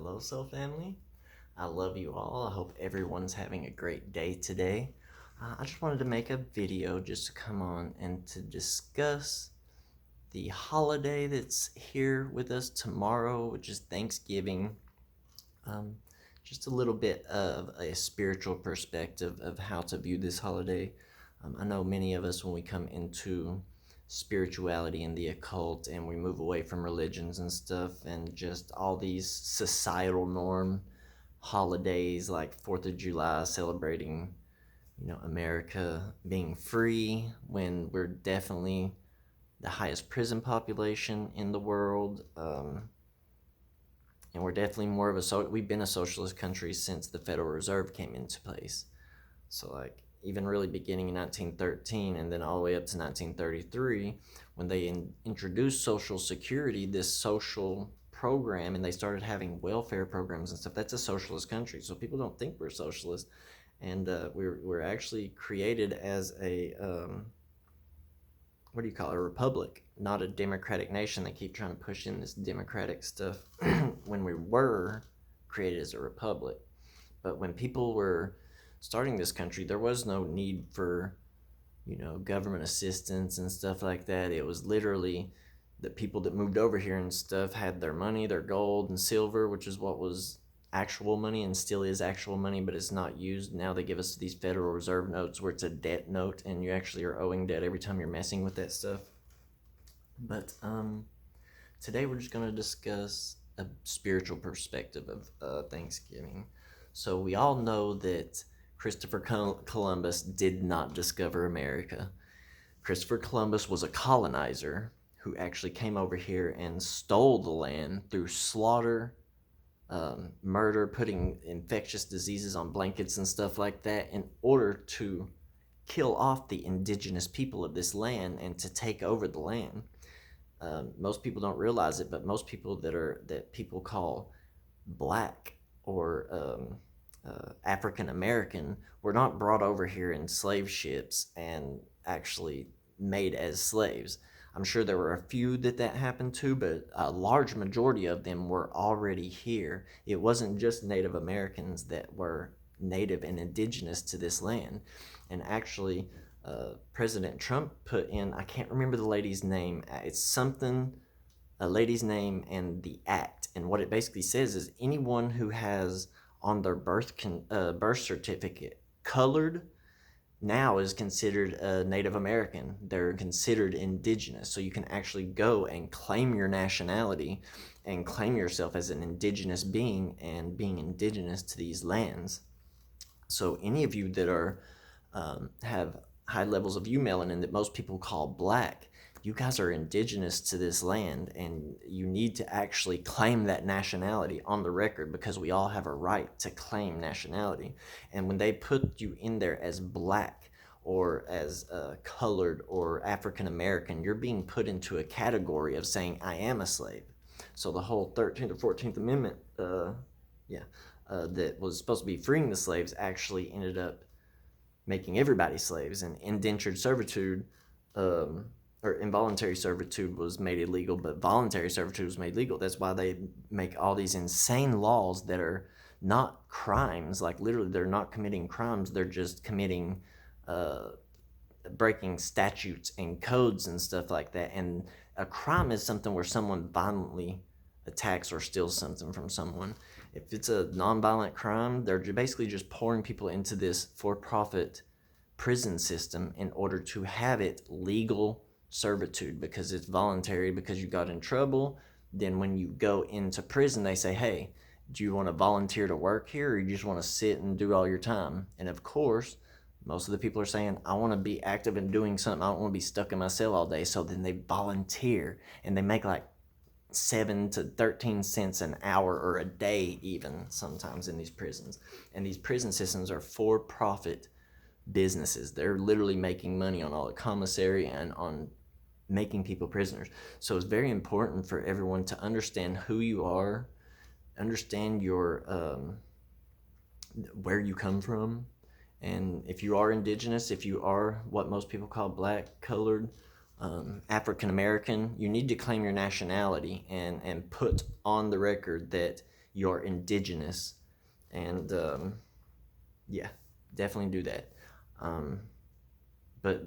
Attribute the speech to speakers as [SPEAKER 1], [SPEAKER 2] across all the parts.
[SPEAKER 1] Hello, Soul Family. I love you all. I hope everyone's having a great day today. I just wanted to make a video just to come on and to discuss the holiday that's here with us tomorrow, which is Thanksgiving. Um, just a little bit of a spiritual perspective of how to view this holiday. I know many of us, when we come into spirituality and the occult and we move away from religions and stuff and just all these societal norm holidays like 4th of July celebrating, America being free when we're definitely the highest prison population in the world. And we're definitely more of we've been a socialist country since the Federal Reserve came into place. So, like, even really beginning in 1913 and then all the way up to 1933, when they introduced Social Security, this social program, and they started having welfare programs and stuff. That's a socialist country, so people don't think we're socialist. And we're actually created as a what do you call it, a republic, not a democratic nation. They keep trying to push in this democratic stuff when we were created as a republic. But when people were starting this country, there was no need for, government assistance and stuff like that. It was literally the people that moved over here and stuff had their money, their gold and silver, which is what was actual money and still is actual money, but it's not used. Now they give us these Federal Reserve notes where it's a debt note and you actually are owing debt every time you're messing with that stuff. But today we're just going to discuss a spiritual perspective of Thanksgiving. So we all know that Christopher Columbus did not discover America. Christopher Columbus was a colonizer who actually came over here and stole the land through slaughter, murder, putting infectious diseases on blankets and stuff like that in order to kill off the indigenous people of this land and to take over the land. Most people don't realize it, but most people that people call black or African American were not brought over here in slave ships and actually made as slaves. I'm sure there were a few that happened to, but a large majority of them were already here. It wasn't just Native Americans that were native and indigenous to this land. And actually, President Trump put in, I can't remember the lady's name, it's something, a lady's name and the act. And what it basically says is anyone who has on their birth certificate colored now is considered a Native American. They're considered indigenous. So you can actually go and claim your nationality and claim yourself as an indigenous being and being indigenous to these lands. So any of you that are have high levels of eumelanin that most people call black, you guys are indigenous to this land and you need to actually claim that nationality on the record because we all have a right to claim nationality. And when they put you in there as black or as colored or African American, you're being put into a category of saying, I am a slave. So the whole 13th or 14th Amendment, that was supposed to be freeing the slaves actually ended up making everybody slaves, and indentured servitude, or involuntary servitude was made illegal, but voluntary servitude was made legal. That's why they make all these insane laws that are not crimes. Like, literally, they're not committing crimes. They're just committing, breaking statutes and codes and stuff like that. And a crime is something where someone violently attacks or steals something from someone. If it's a nonviolent crime, they're basically just pouring people into this for-profit prison system in order to have it legal servitude because it's voluntary, because you got in trouble. Then when you go into prison, they say, hey, do you want to volunteer to work here or you just want to sit and do all your time? And of course, most of the people are saying, I want to be active in doing something. I don't want to be stuck in my cell all day. So then they volunteer and they make like 7 to 13 cents an hour or a day even sometimes in these prisons. And these prison systems are for-profit businesses. They're literally making money on all the commissary and on making people prisoners. So it's very important for everyone to understand who you are, understand your where you come from, and if you are indigenous, if you are what most people call black, colored, African American, you need to claim your nationality and put on the record that you're indigenous. And yeah, definitely do that. But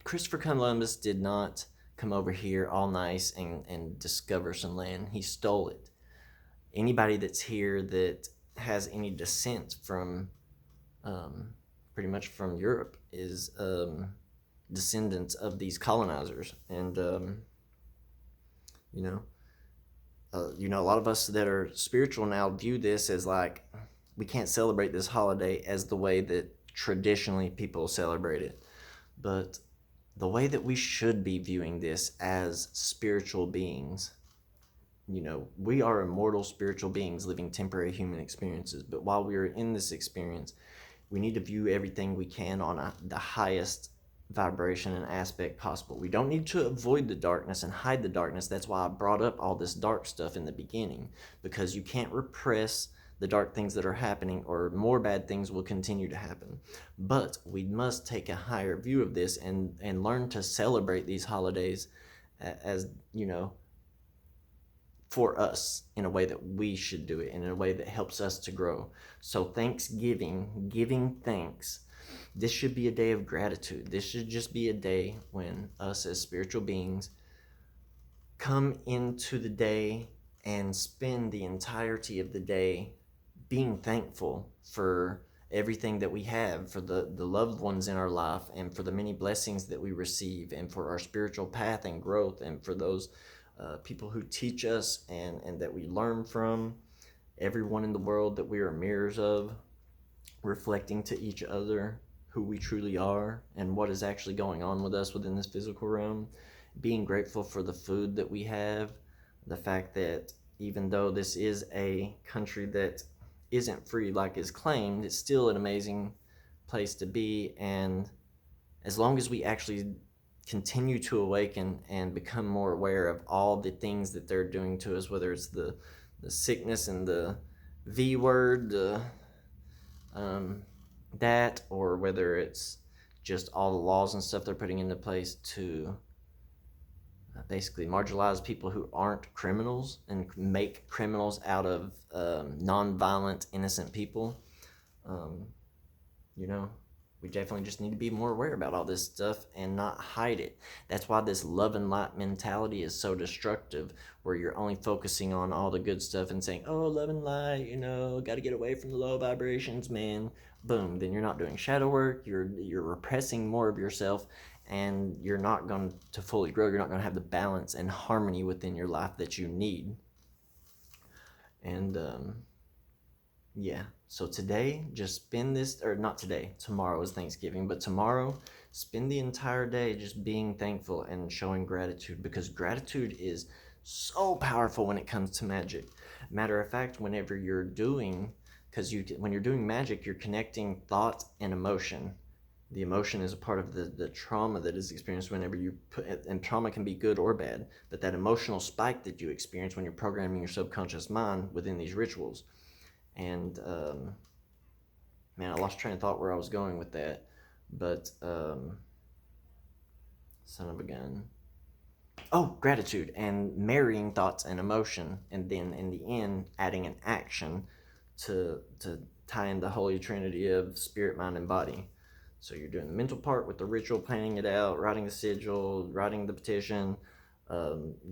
[SPEAKER 1] Christopher Columbus did not come over here all nice and discover some land. He stole it. Anybody that's here that has any descent from pretty much from Europe is descendants of these colonizers. And you know, a lot of us that are spiritual now view this as like we can't celebrate this holiday as the way that traditionally people celebrate it, but the way that we should be viewing this as spiritual beings. We are immortal spiritual beings living temporary human experiences, but while we are in this experience, we need to view everything we can on the highest vibration and aspect possible. We don't need to avoid the darkness and hide the darkness. That's why I brought up all this dark stuff in the beginning, because you can't repress the dark things that are happening, or more bad things will continue to happen. But we must take a higher view of this and learn to celebrate these holidays as, for us in a way that we should do it, and in a way that helps us to grow. So Thanksgiving, giving thanks, this should be a day of gratitude. This should just be a day when us as spiritual beings come into the day and spend the entirety of the day being thankful for everything that we have, for the loved ones in our life, and for the many blessings that we receive, and for our spiritual path and growth, and for those people who teach us and that we learn from, everyone in the world that we are mirrors of, reflecting to each other who we truly are and what is actually going on with us within this physical realm. Being grateful for the food that we have, the fact that even though this is a country that isn't free like is claimed, it's still an amazing place to be. And as long as we actually continue to awaken and become more aware of all the things that they're doing to us, whether it's the sickness and the V word, that, or whether it's just all the laws and stuff they're putting into place to basically marginalize people who aren't criminals and make criminals out of non-violent, innocent people. We definitely just need to be more aware about all this stuff and not hide it. That's why this love and light mentality is so destructive, where you're only focusing on all the good stuff and saying, oh, love and light, got to get away from the low vibrations, man. Boom. Then you're not doing shadow work. You're repressing more of yourself, and you're not going to fully grow. You're not going to have the balance and harmony within your life that you need. And yeah, so today, just spend this, or not today, tomorrow is Thanksgiving, but tomorrow, spend the entire day just being thankful and showing gratitude, because gratitude is so powerful when it comes to magic. Matter of fact, whenever you're doing, when you're doing magic, you're connecting thought and emotion. The emotion is a part of the trauma that is experienced whenever you and trauma can be good or bad, but that emotional spike that you experience when you're programming your subconscious mind within these rituals. And man, I lost train of thought where I was going with that, but son of a gun. Oh, gratitude and marrying thoughts and emotion, and then in the end adding an action to tie in the holy trinity of spirit, mind, and body. So you're doing the mental part with the ritual, planning it out, writing the sigil, writing the petition,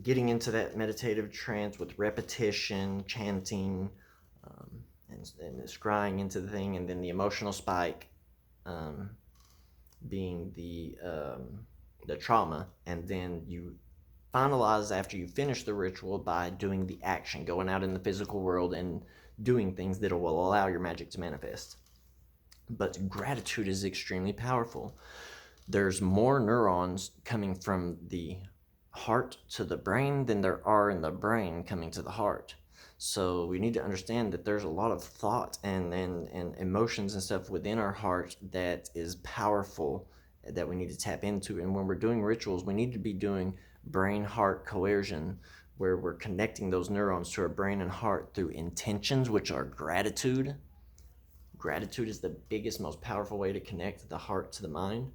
[SPEAKER 1] getting into that meditative trance with repetition, chanting, and scrying into the thing, and then the emotional spike being the trauma, and then you finalize after you finish the ritual by doing the action, going out in the physical world and doing things that will allow your magic to manifest. But gratitude is extremely powerful. There's more neurons coming from the heart to the brain than there are in the brain coming to the heart. So we need to understand that there's a lot of thought and emotions and stuff within our heart that is powerful, that we need to tap into. And when we're doing rituals, we need to be doing brain-heart coercion, where we're connecting those neurons to our brain and heart through intentions, which are gratitude. Gratitude is the biggest, most powerful way to connect the heart to the mind.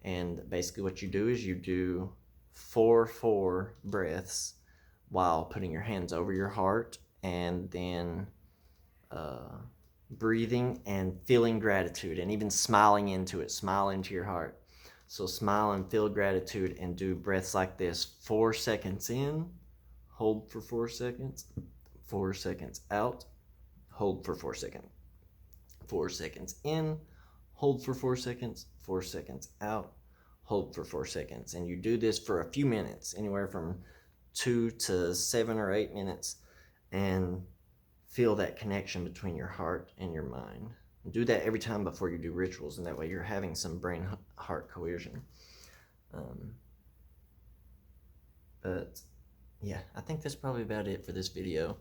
[SPEAKER 1] And basically what you do is you do 4 breaths while putting your hands over your heart and then breathing and feeling gratitude, and even smiling into it. Smile into your heart. So smile and feel gratitude, and do breaths like this: 4 seconds in, hold for 4 seconds, 4 seconds out, hold for 4 seconds, 4 seconds in, hold for 4 seconds, 4 seconds out, hold for 4 seconds. And you do this for a few minutes, anywhere from 2 to 7 or 8 minutes, and feel that connection between your heart and your mind. Do that every time before you do rituals, and that way you're having some brain heart cohesion. But yeah, I think that's probably about it for this video.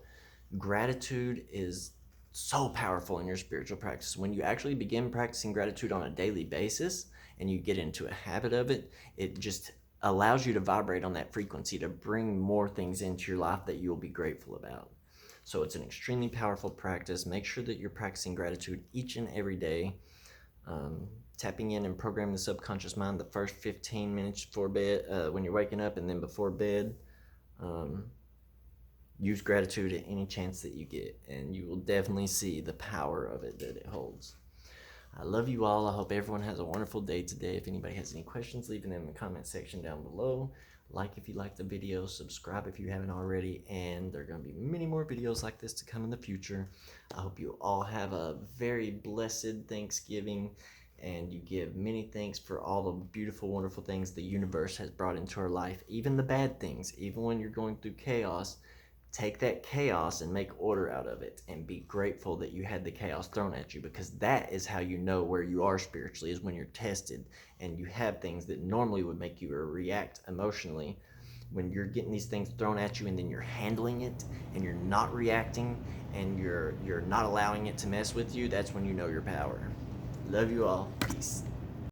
[SPEAKER 1] Gratitude is so powerful in your spiritual practice. When you actually begin practicing gratitude on a daily basis and you get into a habit of it, it just allows you to vibrate on that frequency to bring more things into your life that you'll be grateful about. So it's an extremely powerful practice. Make sure that you're practicing gratitude each and every day. Tapping in and programming the subconscious mind the first 15 minutes before bed, when you're waking up, and then before bed. Use gratitude at any chance that you get, and you will definitely see the power of it that it holds. I love you all. I hope everyone has a wonderful day today. If anybody has any questions, leave them in the comment section down below. Like if you like the video, subscribe if you haven't already, and there are going to be many more videos like this to come in the future. I hope you all have a very blessed Thanksgiving, and you give many thanks for all the beautiful, wonderful things the universe has brought into our life, even the bad things. Even when you're going through chaos, take that chaos and make order out of it, and be grateful that you had the chaos thrown at you, because that is how you know where you are spiritually, is when you're tested and you have things that normally would make you react emotionally. When you're getting these things thrown at you and then you're handling it and you're not reacting and you're not allowing it to mess with you, that's when you know your power. Love you all. Peace.